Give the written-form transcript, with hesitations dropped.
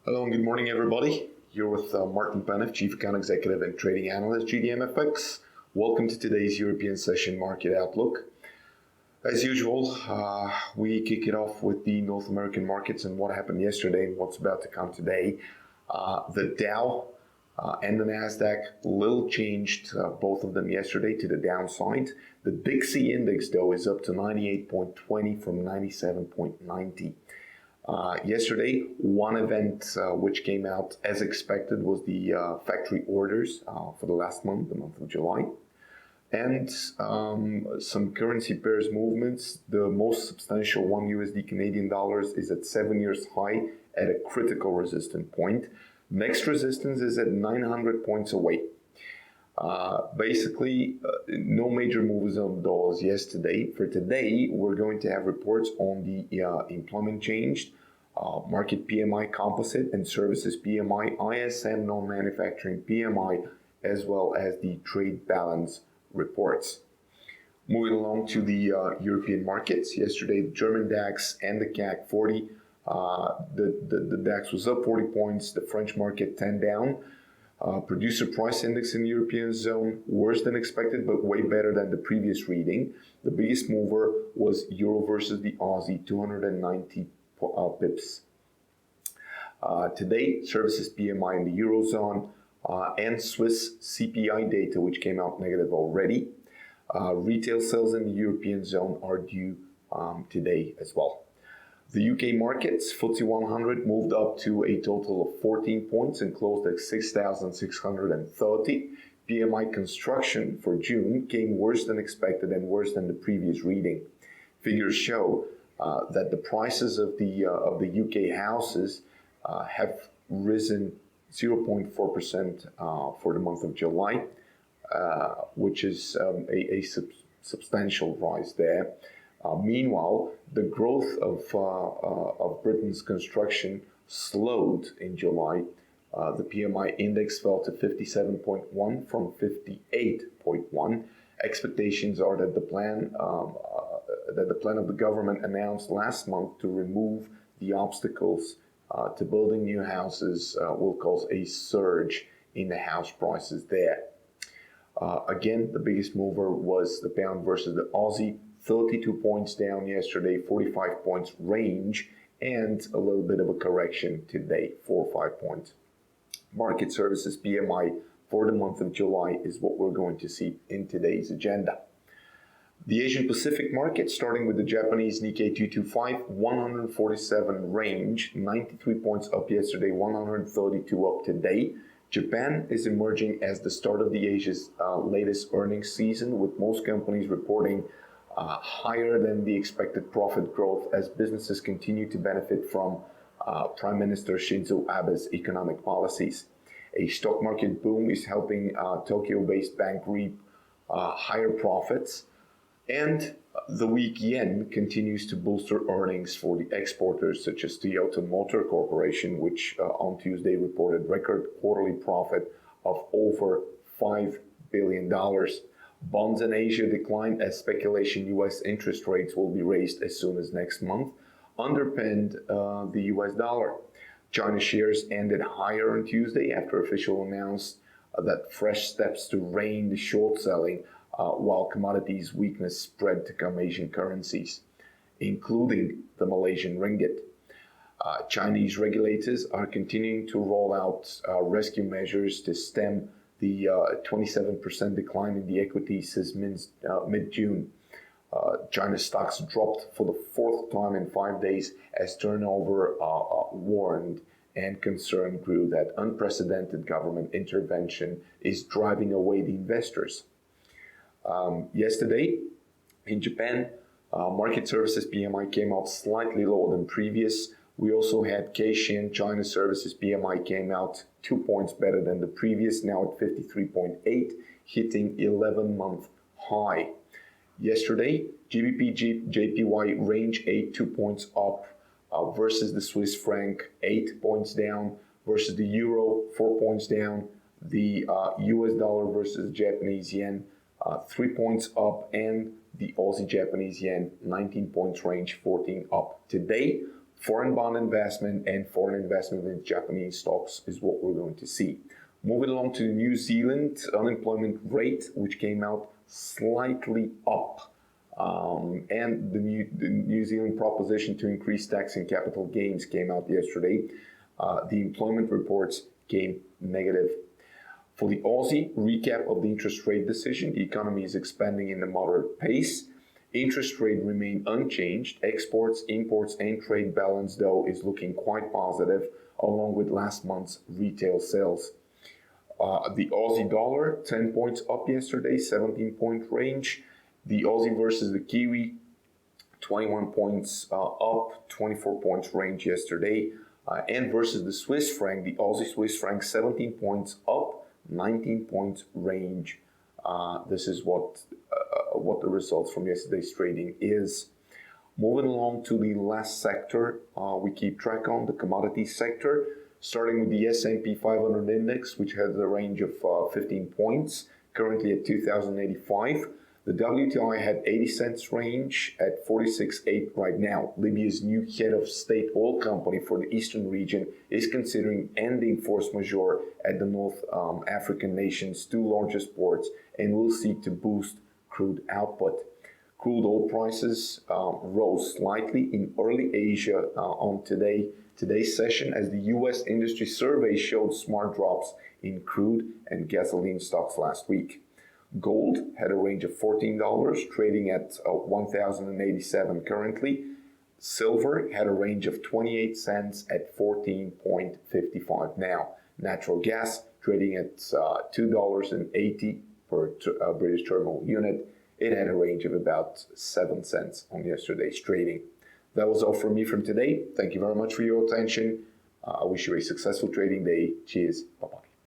Hello and good morning, everybody. You're with Martin Panev, Chief Account Executive and Trading Analyst, GDMFX. Welcome to today's European Session Market Outlook. As usual, we kick it off with the North American markets and what happened yesterday and what's about to come today. The Dow and the Nasdaq little changed, both of them yesterday to the downside. The DXY index, though, is up to 98.20 from 97.90. Yesterday, one event which came out as expected was the factory orders for the last month, the month of July. And some currency pairs movements. The most substantial one, USD Canadian dollars, is at 7 years high at a critical resistance point. Next resistance is at 900 points away. No major moves on those yesterday. For today, we're going to have reports on the employment change, Markit PMI Composite and Services PMI, ISM non-manufacturing PMI, as well as the trade balance reports. Moving along to the European markets. Yesterday, the German DAX and the CAC 40. The DAX was up 40 points, the French market 10 down. Producer price index in the European zone, worse than expected, but way better than the previous reading. The biggest mover was Euro versus the Aussie, 290 pips. Today, Services PMI in the Eurozone and Swiss CPI data, which came out negative already. Retail sales in the European zone are due today as well. The UK markets, FTSE 100, moved up to a total of 14 points and closed at 6,630. PMI construction for June came worse than expected and worse than the previous reading. Figures show that the prices of the UK houses have risen 0.4% for the month of July, which is a substantial rise there. Meanwhile, the growth of Britain's construction slowed in July. The PMI index fell to 57.1 from 58.1. Expectations are that the plan of the government announced last month to remove the obstacles to building new houses will cause a surge in the house prices there. Again, the biggest mover was the pound versus the Aussie. 32 points down yesterday, 45 points range, and a little bit of a correction today, 4 or 5 points. Market Services PMI for the month of July is what we're going to see in today's agenda. The Asian Pacific market, starting with the Japanese Nikkei 225, 147 range, 93 points up yesterday, 132 up today. Japan is emerging as the start of the Asia's latest earnings season, with most companies reporting higher than the expected profit growth as businesses continue to benefit from Prime Minister Shinzo Abe's economic policies. A stock market boom is helping Tokyo-based bank reap higher profits, and the weak yen continues to bolster earnings for the exporters such as Toyota Motor Corporation, which on Tuesday reported record quarterly profit of over $5 billion. Bonds in Asia declined as speculation U.S. interest rates will be raised as soon as next month, underpinned the U.S. dollar. China shares ended higher on Tuesday after officials announced that fresh steps to rein the short selling, while commodities weakness spread to come Asian currencies, including the Malaysian ringgit. Chinese regulators are continuing to roll out rescue measures to stem the 27% decline in the equity since mid-June. China's stocks dropped for the fourth time in 5 days as turnover warned and concern grew that unprecedented government intervention is driving away the investors. Yesterday, in Japan, Market Services PMI came out slightly lower than previous. We also had Caixin China Services PMI came out 2 points better than the previous, now at 53.8, hitting 11-month high. Yesterday, GBP JPY range 8, 2 points up versus the Swiss franc, 8 points down versus the euro, 4 points down. The US dollar versus the Japanese yen, 3 points up, and the Aussie Japanese yen, 19 points range, 14 up. Today, foreign bond investment and foreign investment in Japanese stocks is what we're going to see. Moving along to the New Zealand unemployment rate, which came out slightly up. And the New Zealand proposition to increase tax and capital gains came out yesterday. The employment reports came negative. For the Aussie, recap of the interest rate decision, the economy is expanding in a moderate pace. Interest rate remain unchanged. Exports, imports, and trade balance, though, is looking quite positive, along with last month's retail sales. The Aussie dollar, 10 points up yesterday, 17-point range. The Aussie versus the Kiwi, 21 points up, 24 points range yesterday. And versus the Swiss franc, the Aussie Swiss franc, 17 points up, 19 points range. This is what the results from yesterday's trading is. Moving along to the last sector we keep track on, the commodities sector, starting with the S&P 500 index, which has a range of 15 points, currently at 2,085. The WTI had 80 cents range at 46.8 right now. Libya's new head of state oil company for the eastern region is considering ending force majeure at the North African nation's two largest ports and will seek to boost crude output. Crude oil prices rose slightly in early Asia on today's session as the U.S. industry survey showed smart drops in crude and gasoline stocks last week. Gold had a range of $14, trading at $1,087 currently. Silver had a range of 28 cents at 14.55 now. Natural gas trading at $2.80 per British terminal unit. It had a range of about 7 cents on yesterday's trading. That was all from me from today. Thank you very much for your attention. I wish you a successful trading day. Cheers. Bye.